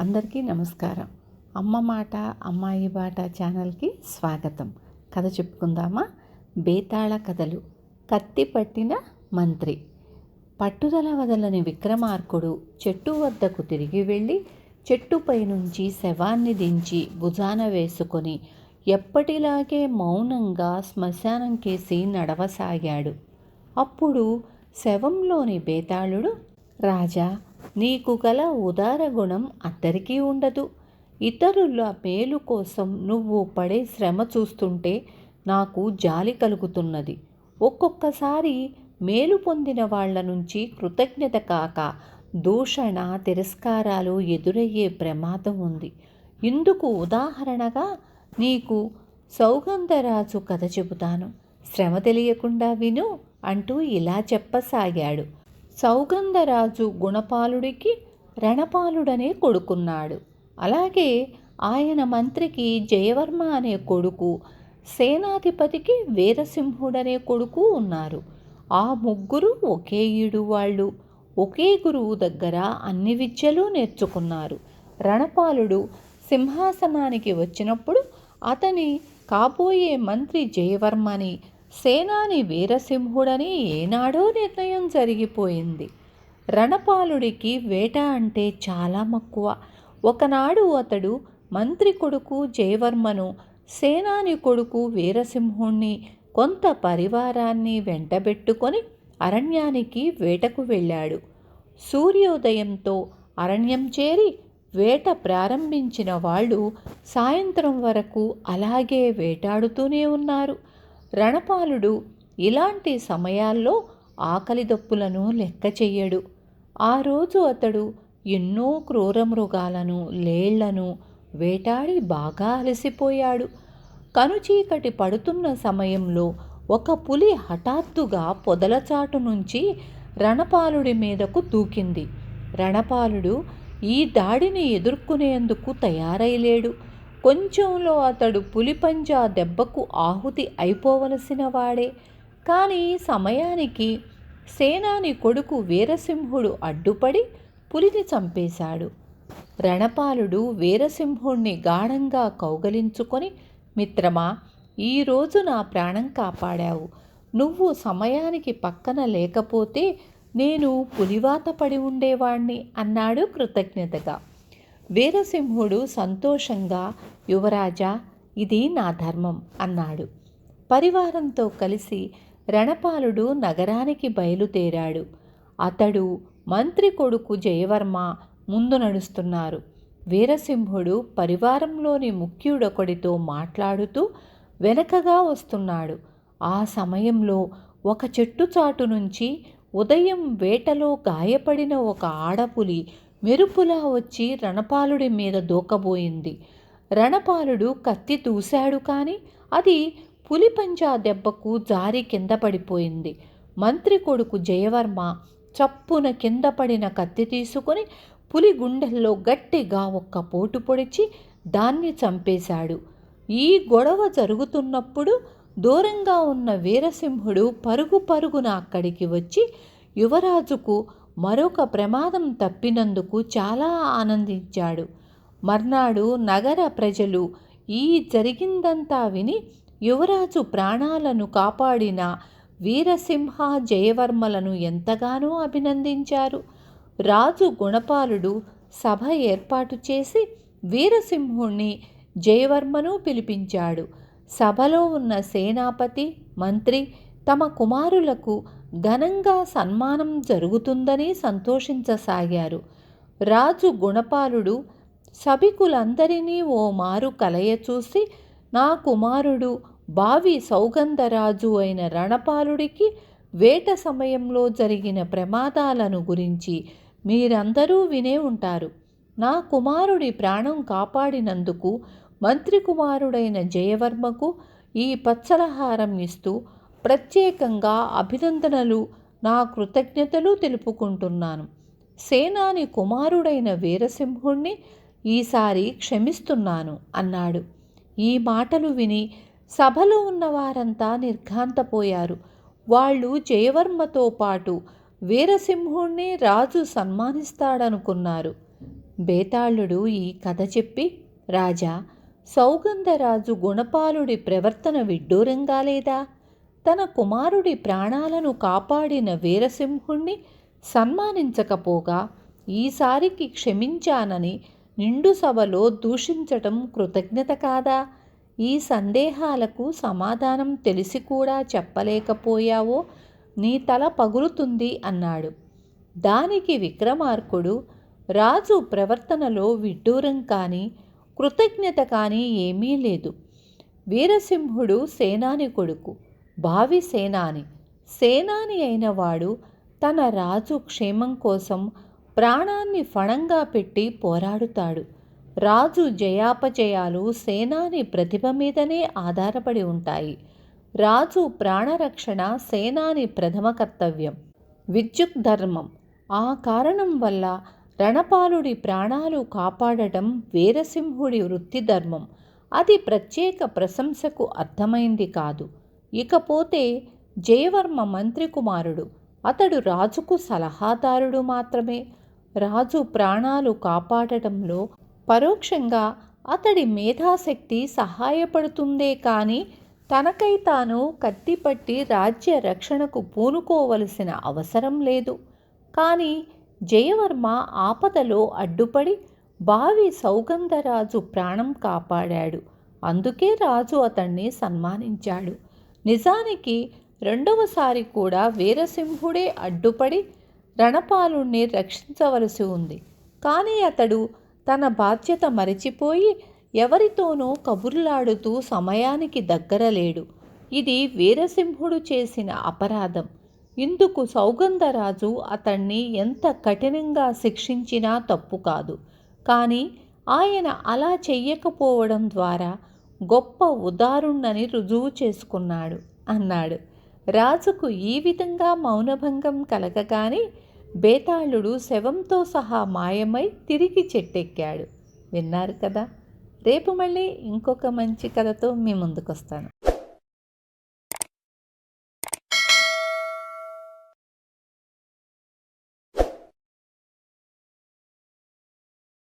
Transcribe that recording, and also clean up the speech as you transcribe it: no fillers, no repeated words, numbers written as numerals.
అందరికీ నమస్కారం. అమ్మ మాట అమ్మాయి బాట ఛానల్కి స్వాగతం. కథ చెప్పుకుందామా? బేతాళ కథలు. కత్తి పట్టిన మంత్రి. పట్టుదల వదలని విక్రమార్కుడు చెట్టు వద్దకు తిరిగి వెళ్ళి చెట్టుపై నుంచి శవాన్ని దించి భుజాన వేసుకొని ఎప్పటిలాగే మౌనంగా శ్మశానం కేసి నడవసాగాడు. అప్పుడు శవంలోని బేతాళుడు, రాజా, నీకు గల ఉదార గుణం అందరికీ ఉండదు. ఇతరుల మేలు కోసం నువ్వు పడే శ్రమ చూస్తుంటే నాకు జాలి కలుగుతున్నది. ఒక్కొక్కసారి మేలు పొందిన వాళ్ల నుంచి కృతజ్ఞత కాక దూషణ, తిరస్కారాలు ఎదురయ్యే ప్రమాదం ఉంది. ఇందుకు ఉదాహరణగా నీకు సౌగంధరాజు కథ చెబుతాను. శ్రమ తెలియకుండా విను అంటూ ఇలా చెప్పసాగాడు. సౌగంధరాజు గుణపాలుడికి రణపాలుడనే కొడుకున్నాడు. అలాగే ఆయన మంత్రికి జయవర్మ అనే కొడుకు, సేనాధిపతికి వీరసింహుడనే కొడుకు ఉన్నారు. ఆ ముగ్గురు ఒకే ఈడు వాళ్ళు. ఒకే గురువు దగ్గర అన్ని విద్యలు నేర్చుకున్నారు. రణపాలుడు సింహాసనానికి వచ్చినప్పుడు అతని కాబోయే మంత్రి జయవర్మని, సేనాని వీరసింహుడని ఏనాడో నిర్ణయం జరిగిపోయింది. రణపాలుడికి వేట అంటే చాలా మక్కువ. ఒకనాడు అతడు మంత్రి కొడుకు జయవర్మను, సేనాని కొడుకు వీరసింహుణ్ణి, కొంత పరివారాన్ని వెంటబెట్టుకొని అరణ్యానికి వేటకు వెళ్ళాడు. సూర్యోదయంతో అరణ్యం చేరి వేట ప్రారంభించిన వాళ్ళు సాయంత్రం వరకు అలాగే వేటాడుతూనే ఉన్నారు. రణపాలుడు ఇలాంటి సమయాల్లో ఆకలి దప్పులను లెక్క చెయ్యడు. ఆ రోజు అతడు ఎన్నో క్రూర మృగాలను, లేళ్లను వేటాడి బాగా అలసిపోయాడు. కనుచీకటి పడుతున్న సమయంలో ఒక పులి హఠాత్తుగా పొదలచాటు నుంచి రణపాలుడి మీదకు దూకింది. రణపాలుడు ఈ దాడిని ఎదుర్కొనేందుకు తయారైలేడు. కొంచెంలో అతడు పులిపంజా దెబ్బకు ఆహుతి అయిపోవలసిన వాడే. కానీ సమయానికి సేనాని కొడుకు వీరసింహుడు అడ్డుపడి పులిని చంపేశాడు. రణపాలుడు వీరసింహుణ్ణి గాఢంగా కౌగలించుకొని, మిత్రమా, ఈరోజు నా ప్రాణం కాపాడావు. నువ్వు సమయానికి పక్కన లేకపోతే నేను పులివాత పడి ఉండేవాణ్ణి అన్నాడు కృతజ్ఞతగా. వీరసింహుడు సంతోషంగా, యువరాజా, ఇది నా ధర్మం అన్నాడు. పరివారంతో కలిసి రణపాలుడు నగరానికి బయలుదేరాడు. అతడు, మంత్రి కొడుకు జయవర్మ ముందు నడుస్తున్నారు. వీరసింహుడు పరివారంలోని ముఖ్యుడొకడితో మాట్లాడుతూ వెనకగా వస్తున్నాడు. ఆ సమయంలో ఒక చెట్టు చాటు నుంచి ఉదయం వేటలో గాయపడిన ఒక ఆడపులి మెరుపులా వచ్చి రణపాలుడి మీద దూకబోయింది. రణపాలుడు కత్తి దూశాడు, కానీ అది పులిపంజా దెబ్బకు జారి కింద పడిపోయింది. మంత్రి కొడుకు జయవర్మ చప్పున కింద పడిన కత్తి తీసుకొని పులి గుండెల్లో గట్టిగా ఒక్క పోటు పొడిచి దాన్ని చంపేశాడు. ఈ గొడవ జరుగుతున్నప్పుడు దూరంగా ఉన్న వీరసింహుడు పరుగు పరుగున అక్కడికి వచ్చి యువరాజుకు మరొక ప్రమాదం తప్పినందుకు చాలా ఆనందించాడు. మర్నాడు నగర ప్రజలు ఈ జరిగిందంతా విని యువరాజు ప్రాణాలను కాపాడిన వీరసింహ, జయవర్మలను ఎంతగానో అభినందించారు. రాజు గుణపాలుడు సభ ఏర్పాటు చేసి వీరసింహుణ్ణి, జయవర్మను పిలిపించాడు. సభలో ఉన్న సేనాపతి, మంత్రి తమ కుమారులకు ఘనంగా సన్మానం జరుగుతుందని సంతోషించసాగారు. రాజు గుణపాలుడు సభికులందరినీ ఓ మారు కలయచూసి, నా కుమారుడు భావి సౌగంధరాజు అయిన రణపాలుడికి వేట సమయంలో జరిగిన ప్రమాదాలను గురించి మీరందరూ వినే ఉంటారు. నా కుమారుడి ప్రాణం కాపాడినందుకు మంత్రి కుమారుడైన జయవర్మకు ఈ పచ్చలహారం ఇస్తూ ప్రత్యేకంగా అభినందనలు, నా కృతజ్ఞతలు తెలుపుకుంటున్నాను. సేనాని కుమారుడైన వీరసింహుణ్ణి ఈసారి క్షమిస్తున్నాను అన్నాడు. ఈ మాటలు విని సభలో ఉన్న వారంతా నిర్ఘాంతపోయారు. వాళ్ళు జయవర్మతో పాటు వీరసింహుణ్ణి రాజు సన్మానిస్తాడనుకున్నారు. బేతాళుడు ఈ కథ చెప్పి, రాజా, సౌగంధరాజు గుణపాలుడి ప్రవర్తన విడ్డూరంగా లేదా? తన కుమారుడి ప్రాణాలను కాపాడిన వీరసింహుణ్ణి సన్మానించకపోగా ఈసారికి క్షమించానని నిండు సభలో దూషించటం కృతజ్ఞత కాదా? ఈ సందేహాలకు సమాధానం తెలిసి కూడా చెప్పలేకపోయావో నీ తల పగులుతుంది అన్నాడు. దానికి విక్రమార్కుడు, రాజు ప్రవర్తనలో విడ్డూరం కానీ కృతజ్ఞత కానీ ఏమీ లేదు. వీరసింహుడు సేనాని కొడుకు, భావి సేనాని అయిన వాడు తన రాజు క్షేమం కోసం ప్రాణాన్ని ఫణంగా పెట్టి పోరాడుతాడు. రాజు జయాపజయాలు సేనాని ప్రతిభ మీదనే ఆధారపడి ఉంటాయి. రాజు ప్రాణరక్షణ సేనాని ప్రథమ కర్తవ్యం, విద్యుక్ ధర్మం. ఆ కారణం వల్ల రణపాలుడి ప్రాణాలు కాపాడటం వీరసింహుడి వృత్తి ధర్మం. అది ప్రత్యేక ప్రశంసకు అర్థమైంది కాదు. ఇకపోతే జయవర్మ మంత్రి కుమారుడు. అతడు రాజుకు సలహాదారుడు మాత్రమే. రాజు ప్రాణాలు కాపాడటంలో పరోక్షంగా అతడి మేధాశక్తి సహాయపడుతుందే కానీ తనకై తాను కత్తిపట్టి రాజ్య రక్షణకు పూనుకోవలసిన అవసరం లేదు. కానీ జయవర్మ ఆపదలో అడ్డుపడి భావి సౌగంధరాజు ప్రాణం కాపాడాడు. అందుకే రాజు అతన్ని సన్మానించాడు. నిజానికి రెండవసారి కూడా వీరసింహుడే అడ్డుపడి రణపాలుణ్ణి రక్షించవలసి ఉంది. కానీ అతడు తన బాధ్యత మరిచిపోయి ఎవరితోనో కబుర్లాడుతూ సమయానికి దగ్గరలేడు. ఇది వీరసింహుడు చేసిన అపరాధం. ఇందుకు సౌగంధరాజు అతన్ని ఎంత కఠినంగా శిక్షించినా తప్పు కాదు. కానీ ఆయన అలా చెయ్యకపోవడం ద్వారా గొప్ప ఉదారుణ్ణని రుజువు చేసుకున్నాడు అన్నాడు. రాజుకు ఈ విధంగా మౌనభంగం కలగగానే బేతాళుడు శవంతో సహా మాయమై తిరిగి చెట్టెక్కాడు. విన్నారు కదా. రేపు మళ్ళీ ఇంకొక మంచి కథతో మీ ముందుకొస్తాను.